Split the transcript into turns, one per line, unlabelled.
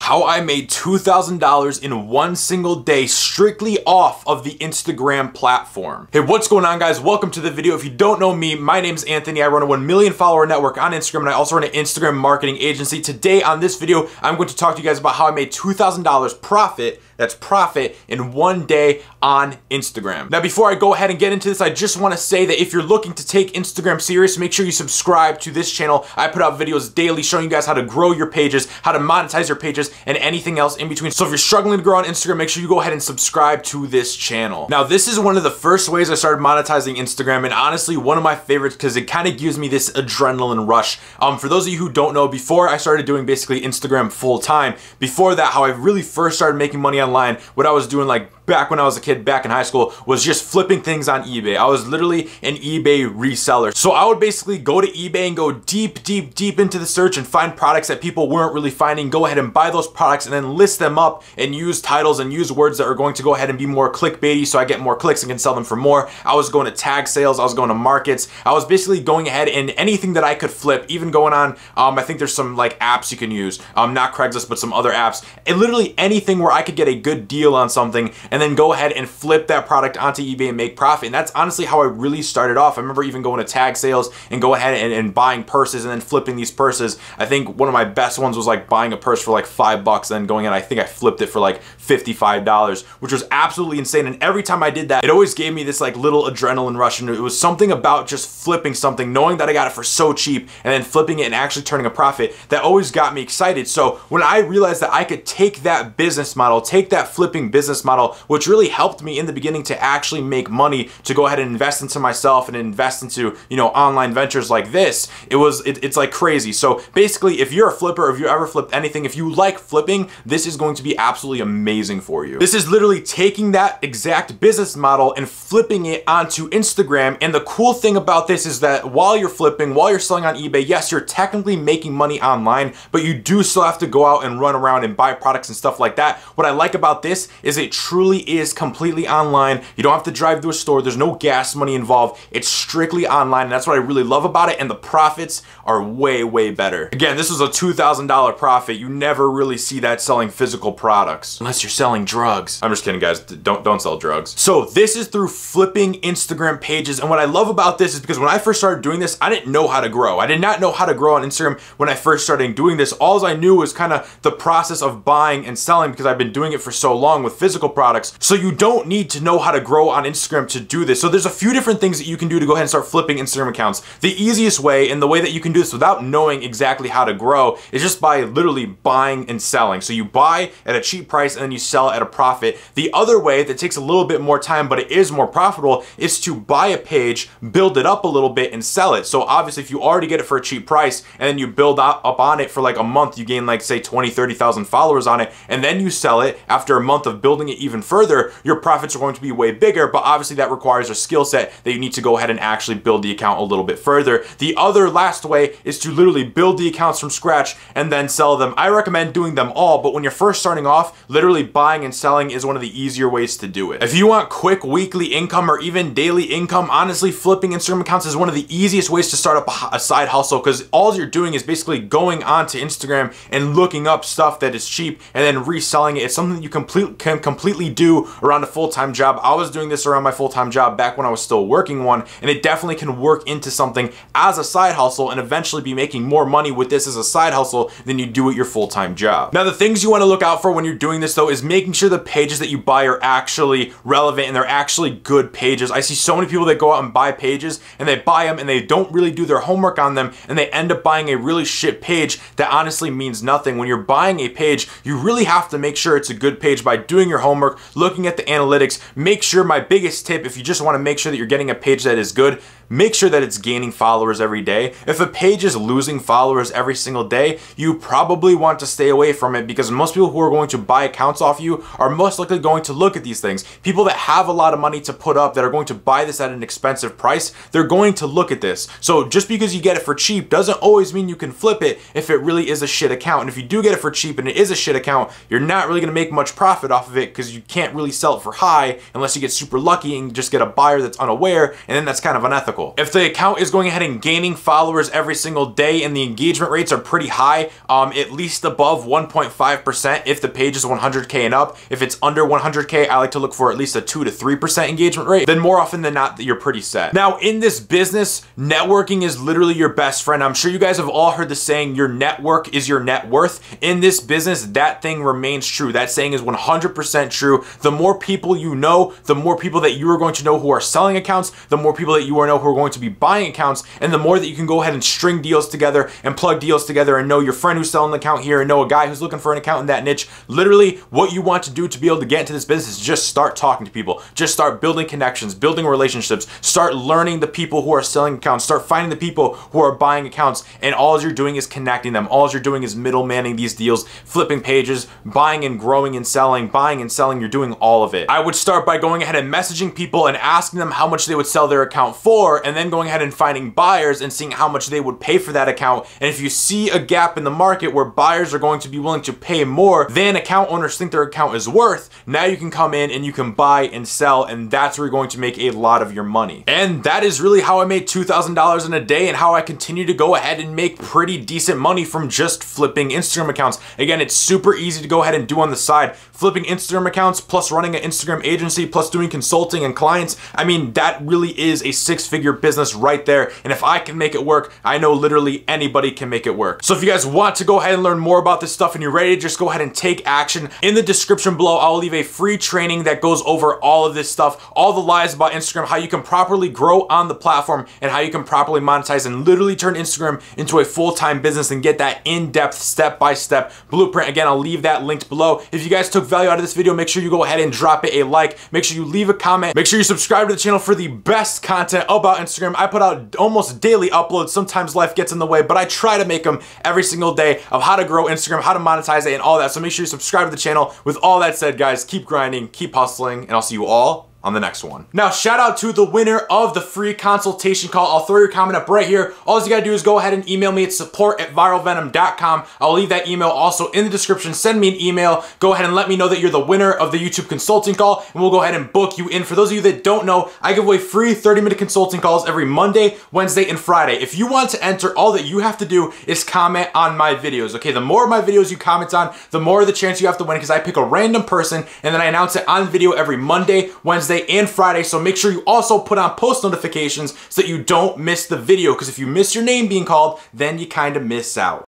how I made $2,000 in one single day strictly off of the Instagram platform. Hey, what's going on, guys? Welcome to the video. If you don't know me, my name's Anthony. I run a 1 million follower network on Instagram, and I also run an Instagram marketing agency. Today on this video, I'm going to talk to you guys about how I made $2,000 profit. That's profit in one day on Instagram. Now, before I go ahead and get into this, I just want to say that if you're looking to take Instagram serious, make sure you subscribe to this channel. I put out videos daily showing you guys how to grow your pages, how to monetize your pages, and anything else in between. So if you're struggling to grow on Instagram, make sure you go ahead and subscribe to this channel. Now, this is one of the first ways I started monetizing Instagram, and honestly, one of my favorites because it kind of gives me this adrenaline rush. For those of you who don't know, before I started doing basically Instagram full time, before that, how I really first started making money online, what I was doing like back when I was a kid, back in high school, was just flipping things on eBay. I was literally an eBay reseller. So I would basically go to eBay and go deep into the search and find products that people weren't really finding, go ahead and buy those products and then list them up and use titles and use words that are going to go ahead and be more clickbaity so I get more clicks and can sell them for more. I was going to tag sales, I was going to markets. I was basically going ahead and anything that I could flip, even going on, I think there's some like apps you can use, not Craigslist, but some other apps, and literally anything where I could get a good deal on something and then go ahead and flip that product onto eBay and make profit. And that's honestly how I really started off. I remember even going to tag sales and go ahead and buying purses and then flipping these purses. I think one of my best ones was like buying a purse for like $5 and then going in, I think I flipped it for like $55, which was absolutely insane. And every time I did that, it always gave me this like little adrenaline rush. And it was something about just flipping something, knowing that I got it for so cheap and then flipping it and actually turning a profit, that always got me excited. So when I realized that I could take that business model, take that flipping business model, which really helped me in the beginning to actually make money, to go ahead and invest into myself and invest into, you know, online ventures like this, it's like crazy. So basically, if you're a flipper, if you ever flipped anything, if you like flipping, this is going to be absolutely amazing for you. This is literally taking that exact business model and flipping it onto Instagram. And the cool thing about this is that while you're flipping, while you're selling on eBay, yes, you're technically making money online, but you do still have to go out and run around and buy products and stuff like that. What I like about this is it truly is completely online. You don't have to drive to a store. There's no gas money involved. It's strictly online, and that's what I really love about it, and the profits are way better. Again, this was a $2,000 profit. You never really see that selling physical products unless you're selling drugs. I'm just kidding, guys. Don't sell drugs. So this is through flipping Instagram pages, and what I love about this is because when I first started doing this, I didn't know how to grow. I did not know how to grow on Instagram when I first started doing this. All I knew was kind of the process of buying and selling because I've been doing it for so long with physical products. So you don't need to know how to grow on Instagram to do this. So there's a few different things that you can do to go ahead and start flipping Instagram accounts. The easiest way, and the way that you can do this without knowing exactly how to grow, is just by literally buying and selling. So you buy at a cheap price and then you sell at a profit. The other way that takes a little bit more time, but it is more profitable, is to buy a page, build it up a little bit, and sell it. So obviously, if you already get it for a cheap price and then you build up on it for like a month, you gain like say 20, 30,000 followers on it, and then you sell it after a month of building it even further, your profits are going to be way bigger, but obviously that requires a skill set that you need to go ahead and actually build the account a little bit further. The other last way is to literally build the accounts from scratch and then sell them. I recommend doing them all, but when you're first starting off, literally buying and selling is one of the easier ways to do it. If you want quick weekly income or even daily income, honestly, flipping Instagram accounts is one of the easiest ways to start up a side hustle, because all you're doing is basically going onto Instagram and looking up stuff that is cheap and then reselling it. It's something that you can completely do around a full-time job. I was doing this around my full-time job back when I was still working one, and it definitely can work into something as a side hustle and eventually be making more money with this as a side hustle than you do at your full-time job. Now, the things you want to look out for when you're doing this though is making sure the pages that you buy are actually relevant and they're actually good pages. I see so many people that go out and buy pages and they buy them and they don't really do their homework on them, and they end up buying a really shit page that honestly means nothing. When you're buying a page, you really have to make sure it's a good page by doing your homework, looking at the analytics. Make sure, my biggest tip, if you just want to make sure that you're getting a page that is good, make sure that it's gaining followers every day. If a page is losing followers every single day, you probably want to stay away from it, because most people who are going to buy accounts off you are most likely going to look at these things. People that have a lot of money to put up, that are going to buy this at an expensive price, they're going to look at this. So just because you get it for cheap doesn't always mean you can flip it if it really is a shit account. And if you do get it for cheap and it is a shit account, you're not really going to make much profit off of it, because you can't really sell it for high unless you get super lucky and just get a buyer that's unaware, and then that's kind of unethical. hypothetical. If the account is going ahead and gaining followers every single day and the engagement rates are pretty high, at least above 1.5% if the page is 100K and up. If it's under 100K, I like to look for at least a 2 to 3% engagement rate. Then more often than not, you're pretty set. Now, in this business, networking is literally your best friend. I'm sure you guys have all heard the saying, your network is your net worth. In this business, that thing remains true. That saying is 100% true. The more people you know, the more people that you are going to know who are selling accounts, the more people that you know who are going to be buying accounts, and the more that you can go ahead and string deals together and plug deals together and know your friend who's selling an account here and know a guy who's looking for an account in that niche. Literally, what you want to do to be able to get into this business is just start talking to people. Just start building connections, building relationships, start learning the people who are selling accounts, start finding the people who are buying accounts, and all you're doing is connecting them. All you're doing is middlemaning these deals, flipping pages, buying and growing and selling, buying and selling. You're doing all of it. I would start by going ahead and messaging people and asking them how much they would sell their account for, and then going ahead and finding buyers and seeing how much they would pay for that account. And if you see a gap in the market where buyers are going to be willing to pay more than account owners think their account is worth, now you can come in and you can buy and sell, and that's where you're going to make a lot of your money. And that is really how I made $2,000 in a day and how I continue to go ahead and make pretty decent money from just flipping Instagram accounts. Again, it's super easy to go ahead and do on the side. Flipping Instagram accounts plus running an Instagram agency plus doing consulting and clients. I mean, that really is a six-figure business right there. And if I can make it work, I know literally anybody can make it work. So if you guys want to go ahead and learn more about this stuff and you're ready to just go ahead and take action, in the description below, I'll leave a free training that goes over all of this stuff, all the lies about Instagram, how you can properly grow on the platform and how you can properly monetize and literally turn Instagram into a full-time business and get that in-depth, step-by-step blueprint. Again, I'll leave that linked below. If you guys took value out of this video, make sure you go ahead and drop it a like. Make sure you leave a comment. Make sure you subscribe to the channel for the best content about Instagram. I put out almost daily uploads. Sometimes life gets in the way, but I try to make them every single day of how to grow Instagram, how to monetize it, and all that. So make sure you subscribe to the channel. With all that said, guys, keep grinding, keep hustling, and I'll see you all on the next one. Now, shout out to the winner of the free consultation call. I'll throw your comment up right here. All you gotta do is go ahead and email me at support@viralvenom.com. I'll leave that email also in the description. Send me an email. Go ahead and let me know that you're the winner of the YouTube consulting call, and we'll go ahead and book you in. For those of you that don't know, I give away free 30-minute consulting calls every Monday, Wednesday, and Friday. If you want to enter, all that you have to do is comment on my videos, okay? The more of my videos you comment on, the more the chance you have to win, because I pick a random person, and then I announce it on video every Monday, Wednesday, and Friday. So make sure you also put on post notifications so that you don't miss the video, because if you miss your name being called, then you kind of miss out.